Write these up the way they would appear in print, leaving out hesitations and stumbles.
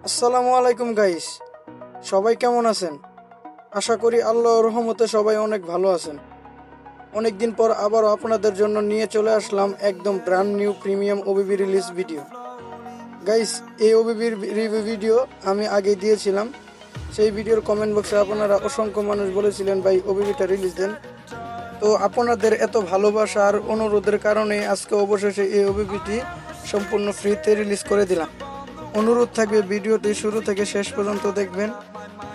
আসসালামু আলাইকুম গাইস, সবাই কেমন আছেন? আশা করি আল্লাহর রহমতে সবাই অনেক ভালো আছেন। অনেক দিন পর আবারও আপনাদের জন্য নিয়ে চলে আসলাম একদম brand new premium OBB release video. Guys, এই ওবিবির রিভিউ ভিডিও আমি আগে দিয়েছিলাম। সেই ভিডিওর কমেন্ট বক্সে আপনারা অসংখ্য মানুষ বলেছিলেন ভাই ওবিবিটা রিলিজ দেন। তো আপনাদের এত ভালোবাসা আর অনুরোধের কারণে আজকে অবশেষে এই ওবিবিটি সম্পূর্ণ ফ্রিতে রিলিজ করে দিলাম। অনুরোধ থাকবে ভিডিওটি শুরু থেকে শেষ পর্যন্ত দেখবেন,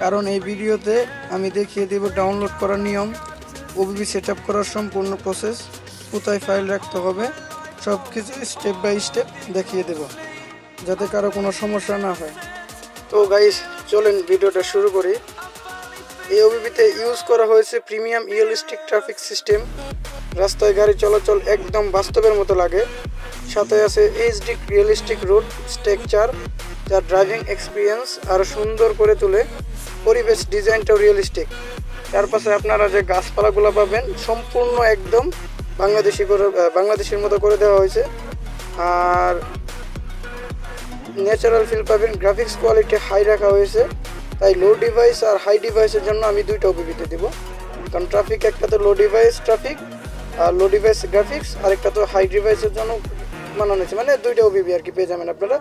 কারণ এই ভিডিওতে আমি দেখিয়ে দেব ডাউনলোড করার নিয়ম, ওবিবি সেট আপ করার সম্পূর্ণ প্রসেস, কোথায় ফাইল রাখতে হবে, সব কিছু স্টেপ বাই স্টেপ দেখিয়ে দেব, যাতে কারো কোনো সমস্যা না হয়। তো গাইস, চলেন ভিডিওটা শুরু করি। এই ওবিবিতে ইউজ করা হয়েছে প্রিমিয়াম রিয়েলিস্টিক ট্রাফিক সিস্টেম। রাস্তায় গাড়ি চলাচল একদম বাস্তবের মতো লাগে। সাথে আছে এইচডি রিয়েলিস্টিক রোড স্ট্রাকচার, যা ড্রাইভিং এক্সপিরিয়েন্স আরও সুন্দর করে তোলে। পরিবেশ ডিজাইনটাও রিয়েলিস্টিক। চারপাশে আপনারা যে গাছপালাগুলো পাবেন সম্পূর্ণ একদম বাংলাদেশের মতো করে দেওয়া হয়েছে। আর ন্যাচারাল ফিল পাবেন। গ্রাফিক্স কোয়ালিটি হাই রাখা হয়েছে, তাই লো ডিভাইস আর হাই ডিভাইসের জন্য আমি দুইটা ওবিবিতে দিব। কারণ ট্রাফিক একটা তো লো ডিভাইস ট্রাফিক আর লো ডিভাইস গ্রাফিক্স, আর একটা তো হাই ডিভাইসের জন্য বানানো হয়েছে। মানে দুইটা ওবিবি আর কি পেয়ে যাবেন আপনারা।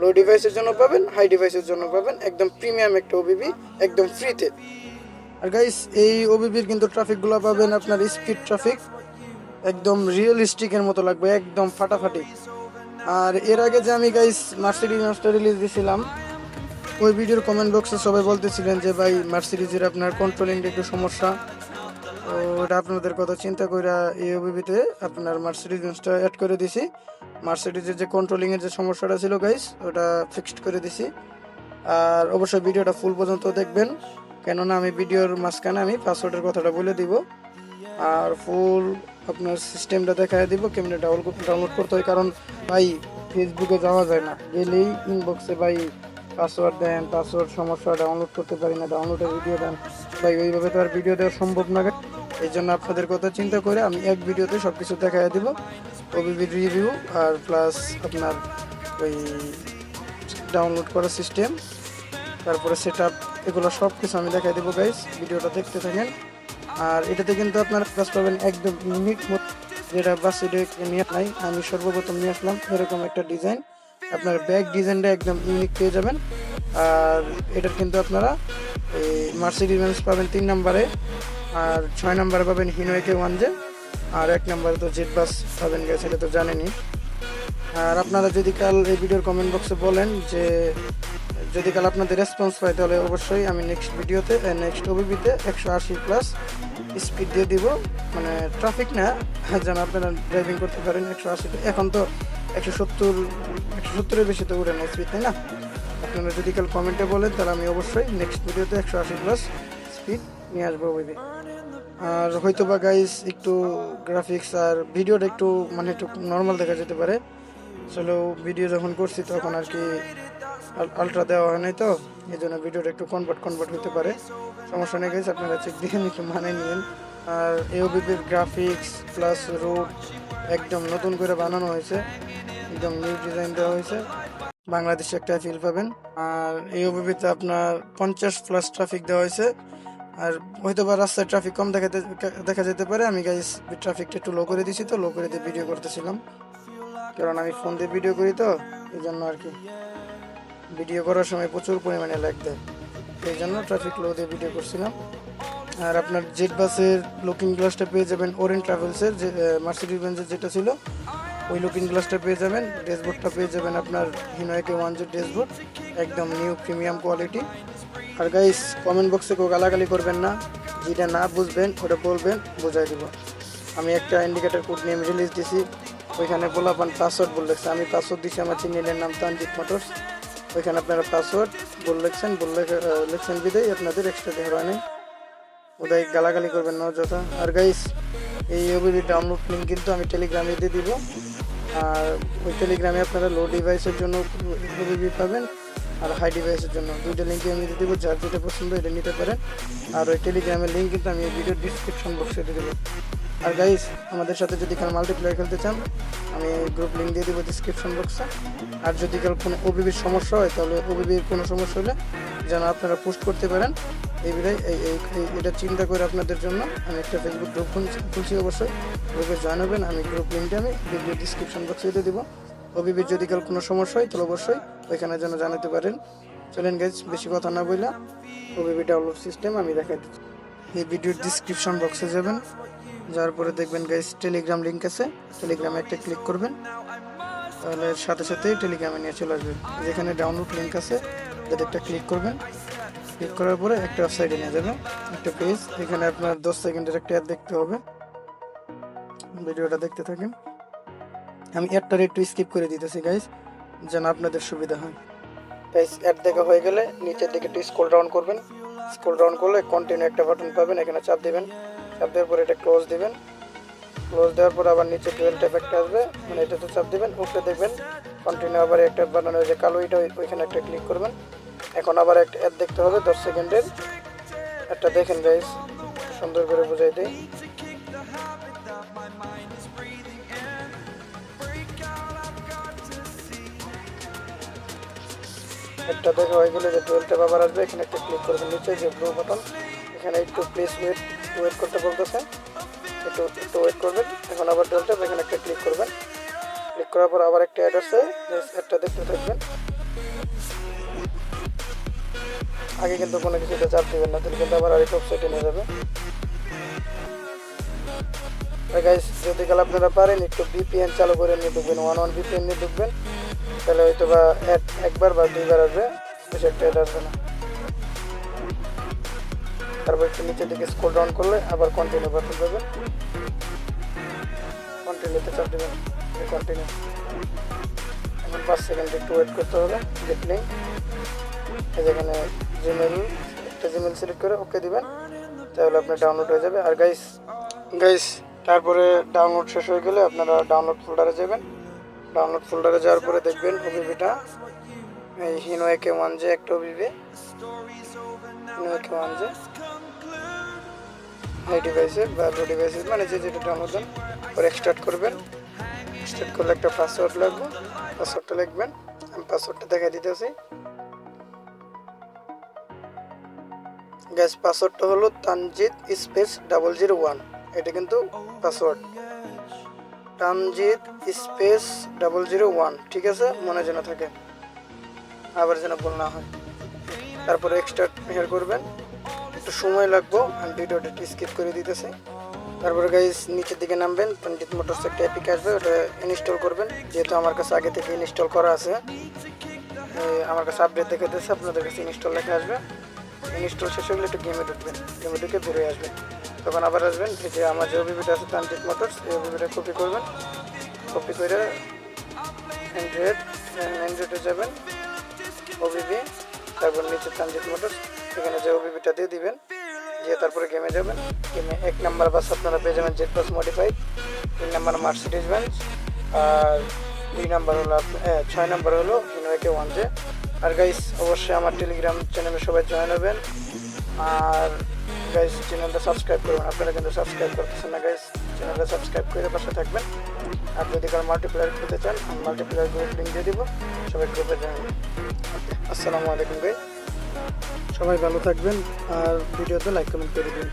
লো ডিভাইসের জন্য পাবেন, হাই ডিভাইসের জন্য পাবেন। একদম প্রিমিয়াম একটা ওবিবি, একদম ফ্রিতে। আর গাইস, এই ওবিবির কিন্তু ট্রাফিকগুলো পাবেন আপনার স্পিড ট্রাফিক, একদম রিয়েলিস্টিকের মতো লাগবে, একদম ফাটাফাটি। আর এর আগে যে আমি গাইস মার্সিডিজটা রিলিজ দিয়েছিলাম, ওই ভিডিওর কমেন্ট বক্সে সবাই বলতেছিলেন যে ভাই মার্সিডিজের আপনার কন্ট্রোলিংটা একটু সমস্যা। তো ওটা আপনাদের কথা চিন্তা কইরা এই ওবিবিতে আপনার মার্সিডিজটা অ্যাড করে দিছি। মার্সিডিজের যে কন্ট্রোলিংয়ের যে সমস্যাটা ছিল গাইস, ওটা ফিক্সড করে দিছি। আর অবশ্যই ভিডিওটা ফুল পর্যন্ত দেখবেন, কেননা আমি ভিডিওর মাঝখানে আমি পাসওয়ার্ডের কথাটা বলে দিব। আর ফুল আপনার সিস্টেমটা দেখায় দিব কেমনে ডাউনলোড করতে হয়। কারণ ভাই ফেসবুকে যাওয়া যায় না, গেলেই ইনবক্সে ভাই পাসওয়ার্ড দেন, পাসওয়ার্ড সমস্যা, ডাউনলোড করতে পারি না, ডাউনলোডের ভিডিও দেন। ভাই ওইভাবে তো আর ভিডিও দেওয়া সম্ভব না। এই জন্য আপনাদের কথা চিন্তা করে আমি এক ভিডিওতে সব কিছু দেখাই দিব। ওবিবির রিভিউ আর প্লাস আপনার ওই ডাউনলোড করার সিস্টেম, তারপরে সেট আপ, এগুলো সব কিছু আমি দেখাই দেবো গাইস। ভিডিওটা দেখতে থাকেন। আর এটাতে কিন্তু আপনারা প্লাস পাবেন একদম ইউনিক, যেটা বাসে নিয়ে নাই, আমি সর্বপ্রথম নিয়ে আসলাম এরকম একটা ডিজাইন। আপনার ব্যাক ডিজাইনটা একদম ইউনিক পেয়ে যাবেন। আর এটার কিন্তু আপনারা এই মার্সিডিজ বেঞ্জ পাবেন 3 নম্বরে, আর 6 নম্বরে পাবেন হিনো AK1J, আর 1 নম্বরে তো জেড বাস পাবেন গেছে, এটা তো জানেনই। আর আপনারা যদি কাল এই ভিডিওর কমেন্ট বক্সে বলেন যে যদি কাল আপনাদের রেসপন্স পাই, তাহলে অবশ্যই আমি নেক্সট ওবিবিতে 180+ স্পিড দিয়ে দিব। মানে ট্রাফিক না, যেন আপনারা ড্রাইভিং করতে পারেন 180। এখন তো 170-170-এর বেশি তো উঠে না স্পিড, তাই না? আপনারা যদি কাল কমেন্টে বলেন, তাহলে আমি অবশ্যই নেক্সট ভিডিওতে 180+ স্পিড নিয়ে আসবো ওবিবি। আর হয়তো বা গাইস একটু গ্রাফিক্স আর ভিডিওটা একটু মানে একটু নর্মাল দেখা যেতে পারে। আসলে ভিডিও যখন করছি তখন আর কি আলট্রা দেওয়া হয় নাই, তো এই জন্য ভিডিওটা একটু কনভার্ট হতে পারে। সমস্যা নেই গাইস, আপনারা চেক দিয়ে একটু মানে নিন। আর এওবিবির গ্রাফিক্স প্লাস রুট একদম নতুন করে বানানো হয়েছে, একদম নিউ ডিজাইন দেওয়া হয়েছে, বাংলাদেশে একটা ফিল পাবেন। আর এওবিবিতে আপনার 50+ ট্রাফিক দেওয়া হয়েছে। আর হয়তো বা রাস্তায় ট্রাফিক কম দেখা যেতে পারে। আমি গাইস ট্রাফিকটা একটু লো করে দিছি, তো লো করে দিয়ে ভিডিও করতেছিলাম, কারণ আমি ফোন দিয়ে ভিডিও করি, তো এই জন্য আর কি ভিডিও করার সময় প্রচুর পরিমাণে ল্যাগ দেয়, এই জন্য ট্রাফিক লো দিয়ে ভিডিও করছিলাম। আর আপনার জেড বাসের লুকিং গ্লাসটা পেয়ে যাবেন ওরিয়েন্ট ট্রাভেলসের, যে মার্সিডিজ বেঞ্জের যেটা ছিল, ওই লুকিং গ্লাসটা পেয়ে যাবেন। ড্যাশবোর্ডটা পেয়ে যাবেন আপনার হিনো AK1J ড্যাশবোর্ড, একদম নিউ প্রিমিয়াম কোয়ালিটি। আর গাইস, কমেন্ট বক্সে কেউ গালাগালি করবেন না, যেটা না বুঝবেন ওটা বলবেন, বোঝাই দিব। আমি একটা ইন্ডিকেটর কোড নেম রিলিজ দিছি, ওইখানে বলাপান পাসওয়ার্ড বললেছে, আমি পাসওয়ার্ড দিছি আমার চ্যানেলের নাম তানজিৎ মোটরস। ওইখানে আপনারা পাসওয়ার্ড লিখছেন বিদায় আপনাদের এক্সট্রা দেখা হয় নাই, ওদাই গালাগালি করবেন না অযথা। আর গাইস, এই ওবিবি ডাউনলোড লিঙ্ক কিন্তু আমি টেলিগ্রামে দিয়ে দিব। আর ওই টেলিগ্রামে আপনারা লো ডিভাইসের জন্য ওবিবি পাবেন, আর হাই ডিভাইসের জন্য দুইটা লিঙ্কে আমি দিয়ে দেবো, যার যেটা পছন্দ এটা নিতে পারেন। আর ওই টেলিগ্রামের লিঙ্ক কিন্তু আমি এই ভিডিওর ডিসক্রিপশন বক্সে দিয়ে দেবো। আর গাইস আমাদের সাথে যদি কারো মাল্টিপ্লেয়ার খেলতে চান আমি গ্রুপ লিঙ্ক দিয়ে দেবো ডিসক্রিপশন বক্সে। আর যদি কারো কোনো ওবিবির সমস্যা হয় তাহলে ওবিবির কোনো সমস্যা হলে যেন আপনারা পোস্ট করতে পারেন। এই বিধায় এটা চিন্তা করে আপনাদের জন্য আমি একটা ফেসবুক গ্রুপ খুলছি, অবশ্যই গ্রুপে জয়েন হবেন। আমি গ্রুপ লিঙ্কটা আমি ভিডিও ডিসক্রিপশন বক্সে দিয়ে দেবো। ওবিবির যদি কারো কোনো সমস্যা হয় তাহলে অবশ্যই ওইখানে যেন জানাতে পারেন। চলেন গাইজ বেশি কথা না বললা ওবিবি ডাউনলোড সিস্টেম আমি দেখাই দিচ্ছি। এই ভিডিওর ডিসক্রিপশন বক্সে যাবেন, যাওয়ার পরে দেখবেন গাইজ টেলিগ্রাম লিঙ্ক আছে, টেলিগ্রামে একটা ক্লিক করবেন, তাহলে সাথে সাথেই টেলিগ্রামে নিয়ে চলে আসবেন। যেখানে ডাউনলোড লিঙ্ক আছে যাতে একটা ক্লিক করবেন, ক্লিক করার পরে একটা ওয়েবসাইটে নিয়ে যাবেন, একটা পেজ। এখানে আপনার 10 সেকেন্ডের একটা অ্যাড দেখতে হবে, ভিডিওটা দেখতে থাকেন। আমি অ্যাডটার একটু স্কিপ করে দিতেছি গাইজ যেন আপনাদের সুবিধা হয়। গাইজ অ্যাড দেখা হয়ে গেলে নিচের দিকে একটু স্ক্রল ডাউন করবেন, স্ক্রল ডাউন করলে কন্টিনিউ একটা বাটন পাবেন, এখানে চাপ দিবেন, চাপ দেওয়ার পরে এটা ক্লোজ দিবেন, ক্লোজ দেওয়ার পর আবার নিচে ডুয়েল ট্যাপ একটা আসবে, মানে এটাতে চাপ দিবেন, উপরে দেখবেন কন্টিনিউ আবার একটা বাটন যে কালো এটা ওইখানে একটা ক্লিক করবেন। এখন আবার একটা অ্যাড দেখতে হবে 10 সেকেন্ডের, একটা দেখেন গাইজ সুন্দর করে বুঝাই দেই। একটা দেখা হয়ে গেলে যে ডুয়েল ট্যাপ আবার আসবে, এখানে একটা ক্লিক করবেন, নিচে যে ব্লু বাটন এখানে একটু প্লিজ ওয়েট করতে বলতেছে, একটু ওয়েট করবেন। এখন আবার ডুয়েল ট্যাপ এখানে একটা ক্লিক করবেন, ক্লিক করার পর আবার একটা অ্যাড আছে, একটা দেখতে থাকবেন। আগে কিন্তু কোনো কিছুতে চাপ দিবেন না, তাহলে কিন্তু আবার আরেকটা ওয়েবসাইটে নিয়ে যাবে। গাইস যদি কাল আপনারা পারেন একটু ভিপিএন চালু করে নিয়ে ঢুকবেন, 1 ভিপিএন নিয়ে ঢুকবেন, তাহলে হয়তো বা একবার বা দুইবার আসবে, বেশি একটা অ্যাড আসবে না। তারপর একটু নিচের দিকে স্ক্রল ডাউন করলে আবার কন্টিনিউ বাটন পাবেন, কন্টিনিউতে চাপ দেবেন, কন্টিনিউ। এখন 5 সেকেন্ড একটু ওয়েট করতে হবে। গেট লিঙ্ক, যেখানে একটা জিমেল সিলেক্ট করে ওকে দিবেন, তাহলে আপনার ডাউনলোড হয়ে যাবে। আর গাইস তারপরে ডাউনলোড শেষ হয়ে গেলে আপনারা ডাউনলোড ফোল্ডারে যাবেন, ডাউনলোড ফোল্ডারে যাওয়ার পরে দেখবেন ওবিবিটা এই হিনোয়েকে 1J একটা ওবিবি, হিনোয়েকে 1J হাই ডিভাইসের বা লো ডিভাইসের, মানে যে যেটা ডাউনলোড দেন পরে এক্সট্রাক্ট করবেন। এক্সট্রাক্ট করলে একটা পাসওয়ার্ড লাগবে, পাসওয়ার্ডটা লিখবেন, আমি পাসওয়ার্ডটা দেখাই দিতেছি। গ্যাস পাসওয়ার্ডটা হলো তানজিদ স্পেস 001, এটা কিন্তু পাসওয়ার্ড তানজিদ স্পেস 001, ঠিক আছে, মনে যেন থাকে, আবার যেন ভুল না হয়। তারপরে এক্সট্রাক্ট হেয়ার করবেন, একটু সময় লাগবে, আমি ভিডিওটা স্কিপ করে দিতেছি। তারপরে গাইস নিচের দিকে নামবেন, পণ্ডিত মোটরস একটা অ্যাপিক আসবে, ওটা ইনস্টল করবেন। যেহেতু আমার কাছে আগে থেকে ইনস্টল করা আছে, আমার কাছে আপডেট দেখাতেছে, আপনাদের কাছে ইনস্টল লেখা আসবে। ইনস্টল শেষ হলে একটু গেমে ঢুকবেন, গেমে ঢুকে বেরোয় আসবেন, তখন আবার আসবেন এই যে আমার যে ওবিবিটা আছে তানজিদ মোটরস, এই ওবিবিটা কপি করবেন, কপি করে অ্যান্ড্রয়েডে যাবেন, ওবিবি, তারপর নিচে তানজিদ মোটরস, এখানে যে ওবিবিটা দিয়ে দিবেন, দিয়ে তারপরে গেমে যাবেন। গেমে 1 নাম্বার বাস আপনারা পেয়ে যাবেন Z bus modified, 3 number Mercedes Benz, আর 2 নাম্বার হলো 6 নাম্বার হলো হিনোয়েকে 1J। আর গাইস অবশ্যই আমার টেলিগ্রাম চ্যানেলে সবাই জয়েন হবেন, আর গাইস চ্যানেলটা সাবস্ক্রাইব করবেন। আপনারা কিন্তু সাবস্ক্রাইব করতেছেন না গাইস, চ্যানেলটা সাবস্ক্রাইব করে পাশে থাকবেন। আর যদি কারো মাল্টিপ্লেয়ার খেলতে চান আমি মাল্টিপ্লেয়ার গ্রুপ লিঙ্ক দিয়ে দিব, সবাই গ্রুপে জয়েন হবেন। ওকে, আসসালামু আলাইকুম গাইস, সবাই ভালো থাকবেন আর ভিডিওতে লাইক কমেন্ট করে দিন।